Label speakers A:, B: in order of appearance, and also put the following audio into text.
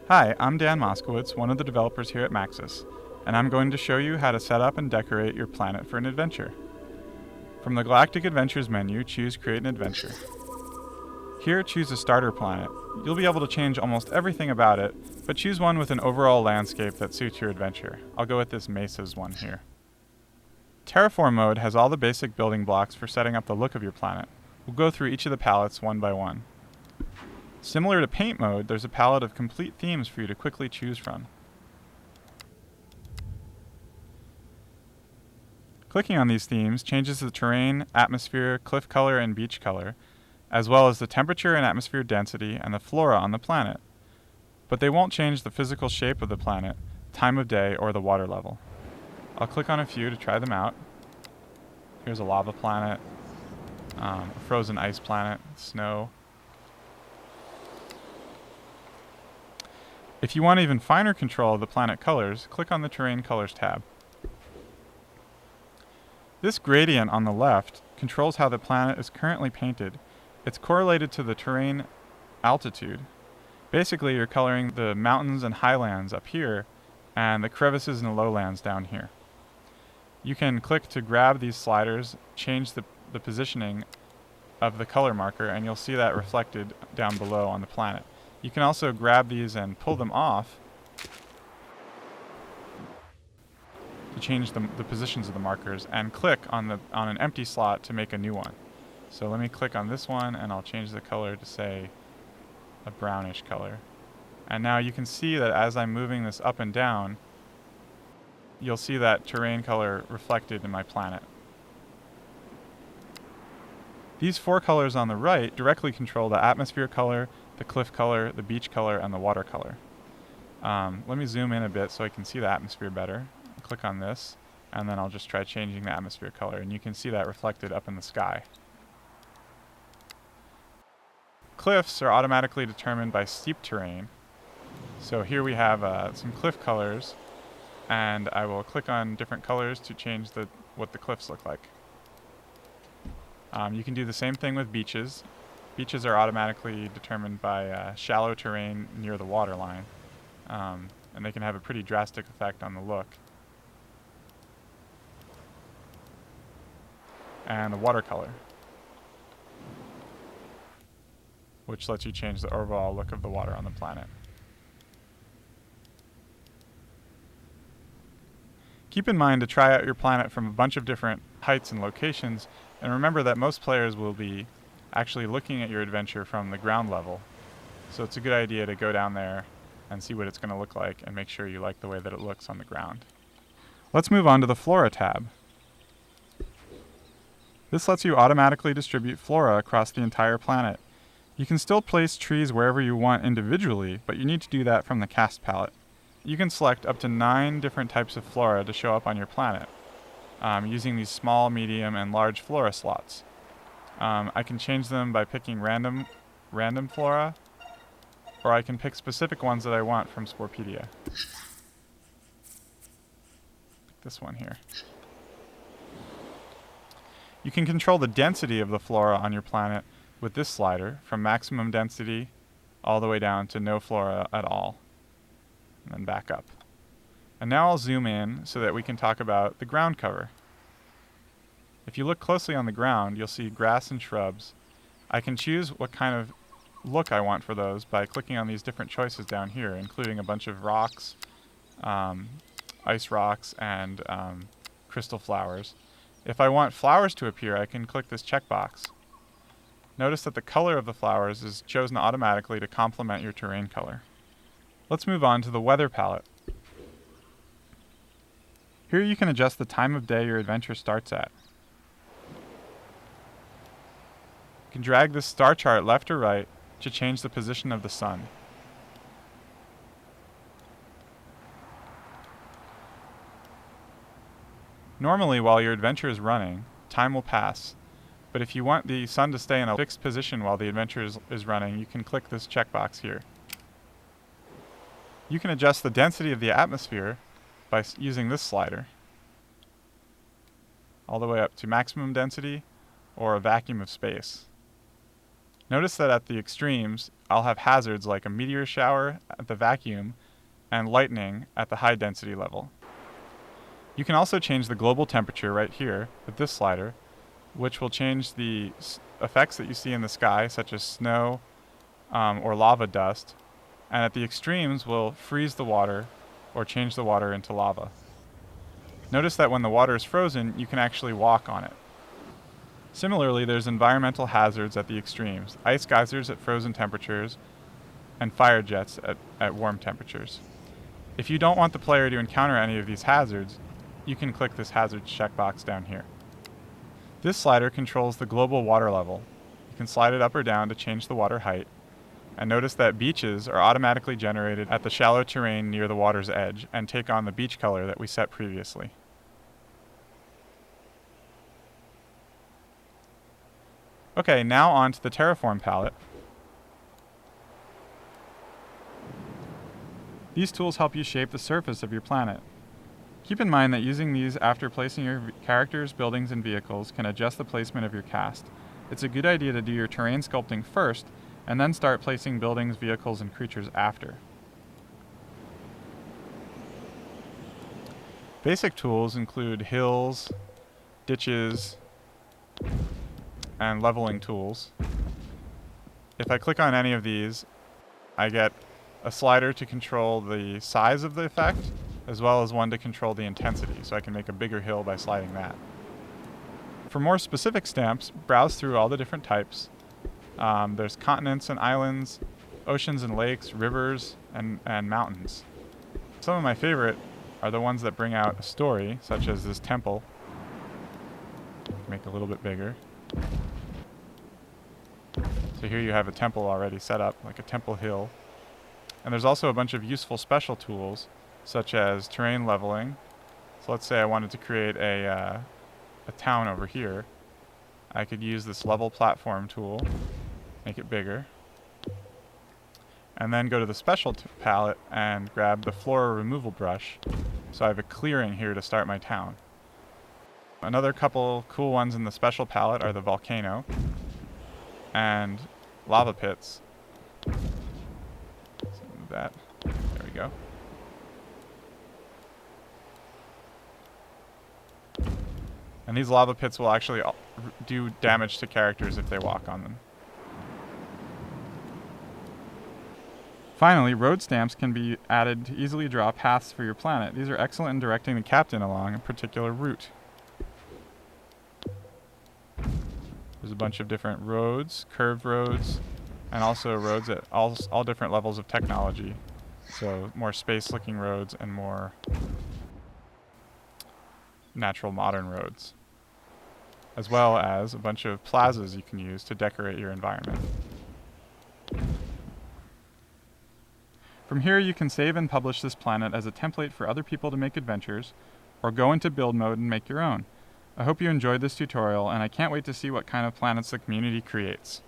A: Hi, I'm Dan Moskowitz, one of the developers here at Maxis, and I'm going to show you how to set up and decorate your planet for an adventure. From the Galactic Adventures menu, choose Create an Adventure. Here, choose a starter planet. You'll be able to change almost everything about it, but choose one with an overall landscape that suits your adventure. I'll go with this Mesas one here. Terraform mode has all the basic building blocks for setting up the look of your planet. We'll go through each of the palettes one by one. Similar to Paint mode, there's a palette of complete themes for you to quickly choose from. Clicking on these themes changes the terrain, atmosphere, cliff color, and beach color, as well as the temperature and atmosphere density and the flora on the planet. But they won't change the physical shape of the planet, time of day, or the water level. I'll click on a few to try them out. Here's a lava planet, a frozen ice planet, snow. If you want even finer control of the planet colors, click on the Terrain Colors tab. This gradient on the left controls how the planet is currently painted. It's correlated to the terrain altitude. Basically, you're coloring the mountains and highlands up here and the crevices and the lowlands down here. You can click to grab these sliders, change the positioning of the color marker, and you'll see that reflected down below on the planet. You can also grab these and pull them off to change the positions of the markers, and click on an empty slot to make a new one. So let me click on this one and I'll change the color to, say, a brownish color. And now you can see that as I'm moving this up and down, you'll see that terrain color reflected in my planet. These four colors on the right directly control the atmosphere color, the cliff color, the beach color, and the water color. Let me zoom in a bit so I can see the atmosphere better. I'll click on this, and then I'll just try changing the atmosphere color, and you can see that reflected up in the sky. Cliffs are automatically determined by steep terrain. So here we have some cliff colors, and I will click on different colors to change what the cliffs look like. You can do the same thing with beaches. Beaches are automatically determined by shallow terrain near the waterline, and they can have a pretty drastic effect on the look. And the watercolor, which lets you change the overall look of the water on the planet. Keep in mind to try out your planet from a bunch of different heights and locations, and remember that most players will be actually looking at your adventure from the ground level. So it's a good idea to go down there and see what it's going to look like and make sure you like the way that it looks on the ground. Let's move on to the Flora tab. This lets you automatically distribute flora across the entire planet. You can still place trees wherever you want individually, but you need to do that from the cast palette. You can select up to 9 different types of flora to show up on your planet, using these small, medium, and large flora slots. I can change them by picking random flora, or I can pick specific ones that I want from Sporepedia. This one here. You can control the density of the flora on your planet with this slider, from maximum density all the way down to no flora at all, and then back up. And now I'll zoom in so that we can talk about the ground cover. If you look closely on the ground, you'll see grass and shrubs. I can choose what kind of look I want for those by clicking on these different choices down here, including a bunch of rocks, ice rocks, and crystal flowers. If I want flowers to appear, I can click this checkbox. Notice that the color of the flowers is chosen automatically to complement your terrain color. Let's move on to the weather palette. Here you can adjust the time of day your adventure starts at. You can drag this star chart left or right to change the position of the sun. Normally, while your adventure is running, time will pass, but if you want the sun to stay in a fixed position while the adventure is running, you can click this checkbox here. You can adjust the density of the atmosphere by using this slider. all the way up to maximum density or a vacuum of space. Notice that at the extremes, I'll have hazards like a meteor shower at the vacuum and lightning at the high density level. You can also change the global temperature right here with this slider, which will change the effects that you see in the sky, such as snow or lava dust, and at the extremes will freeze the water or change the water into lava. Notice that when the water is frozen, you can actually walk on it. Similarly, there's environmental hazards at the extremes, ice geysers at frozen temperatures, and fire jets at warm temperatures. If you don't want the player to encounter any of these hazards, you can click this hazards checkbox down here. This slider controls the global water level. You can slide it up or down to change the water height, and notice that beaches are automatically generated at the shallow terrain near the water's edge and take on the beach color that we set previously. Okay, now on to the Terraform palette. These tools help you shape the surface of your planet. Keep in mind that using these after placing your characters, buildings, and vehicles can adjust the placement of your cast. It's a good idea to do your terrain sculpting first, and then start placing buildings, vehicles, and creatures after. Basic tools include hills, ditches, and leveling tools. If I click on any of these, I get a slider to control the size of the effect, as well as one to control the intensity, so I can make a bigger hill by sliding that. For more specific stamps, browse through all the different types. There's continents and islands, oceans and lakes, rivers, and mountains. Some of my favorite are the ones that bring out a story, such as this temple. Make it a little bit bigger. So here you have a temple already set up, like a temple hill. And there's also a bunch of useful special tools, such as terrain leveling. So let's say I wanted to create a town over here. I could use this level platform tool, make it bigger, and then go to the special palette and grab the Flora removal brush. So I have a clearing here to start my town. Another couple cool ones in the special palette are the volcano and lava pits. Let's move that. There we go. And these lava pits will actually do damage to characters if they walk on them. Finally, road stamps can be added to easily draw paths for your planet. These are excellent in directing the captain along a particular route. There's a bunch of different roads, curved roads, and also roads at all different levels of technology. So more space-looking roads and more natural modern roads, as well as a bunch of plazas you can use to decorate your environment. From here you can save and publish this planet as a template for other people to make adventures, or go into build mode and make your own. I hope you enjoyed this tutorial, and I can't wait to see what kind of planets the community creates.